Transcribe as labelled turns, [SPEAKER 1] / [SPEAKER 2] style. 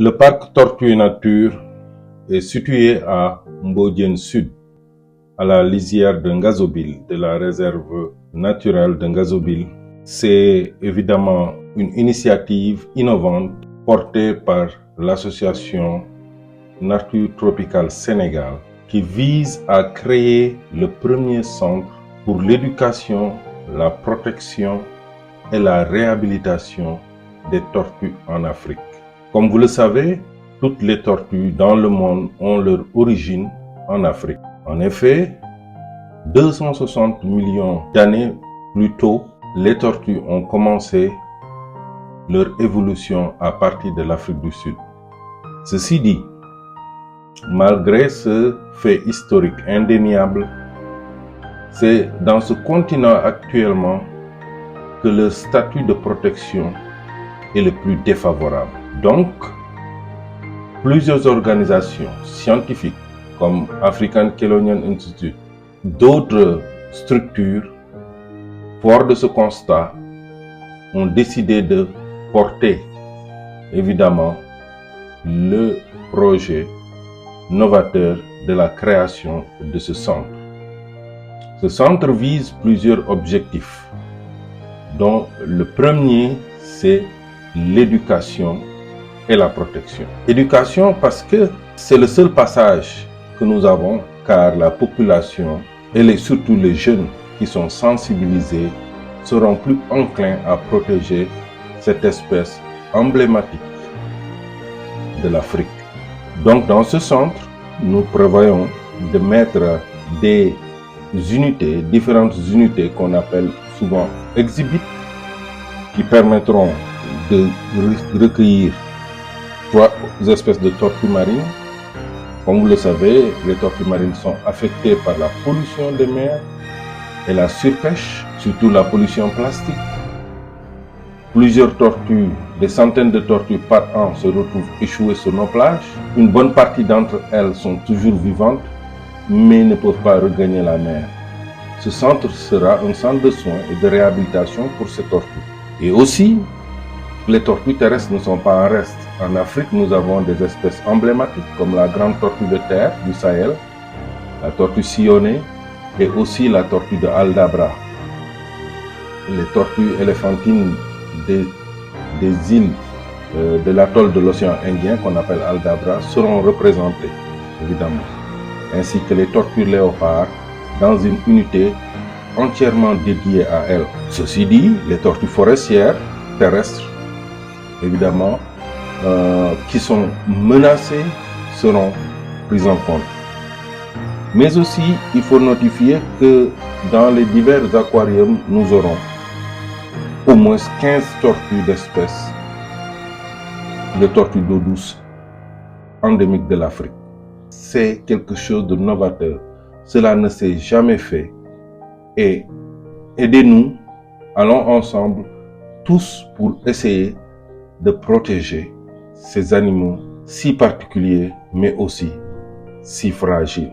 [SPEAKER 1] Le parc Tortue Nature est situé à Mbodiène Sud, à la lisière de Ngazobil, de la réserve naturelle de Ngazobil. C'est évidemment une initiative innovante portée par l'association Nature Tropicale Sénégal qui vise à créer le premier centre pour l'éducation, la protection et la réhabilitation des tortues en Afrique. Comme vous le savez, toutes les tortues dans le monde ont leur origine en Afrique. En effet, 260 millions d'années plus tôt, les tortues ont commencé leur évolution à partir de l'Afrique du Sud. Ceci dit, malgré ce fait historique indéniable, c'est dans ce continent actuellement que le statut de protection est le plus défavorable. Donc, plusieurs organisations scientifiques comme African Kelloggian Institute, d'autres structures, forts de ce constat, ont décidé de porter évidemment le projet novateur de la création de ce centre. Ce centre vise plusieurs objectifs, dont le premier, c'est l'éducation et la protection. Éducation parce que c'est le seul passage que nous avons, car la population et surtout les jeunes qui sont sensibilisés seront plus enclins à protéger cette espèce emblématique de l'Afrique. Donc dans ce centre, nous prévoyons de mettre des unités, différentes unités qu'on appelle souvent exhibits, qui permettront de recueillir 3 espèces de tortues marines. Comme vous le savez, les tortues marines sont affectées par la pollution des mers et la surpêche, surtout la pollution plastique. Plusieurs tortues, des centaines de tortues par an se retrouvent échouées sur nos plages. Une bonne partie d'entre elles sont toujours vivantes, mais ne peuvent pas regagner la mer. Ce centre sera un centre de soins et de réhabilitation pour ces tortues. Et aussi, les tortues terrestres ne sont pas en reste. En Afrique, nous avons des espèces emblématiques comme la grande tortue de terre du Sahel, la tortue sillonnée et aussi la tortue de Aldabra. Les tortues éléphantines des îles de l'atoll de l'océan Indien qu'on appelle Aldabra seront représentées, évidemment, ainsi que les tortues léopards dans une unité entièrement dédiée à elles. Ceci dit, les tortues forestières terrestres, évidemment, qui sont menacées seront prises en compte. Mais aussi, il faut notifier que dans les divers aquariums, nous aurons au moins 15 tortues d'espèces de tortues d'eau douce endémiques de l'Afrique. C'est quelque chose de novateur. Cela ne s'est jamais fait. Et aidez-nous, allons ensemble, tous pour essayer de protéger ces animaux si particuliers, mais aussi si fragiles.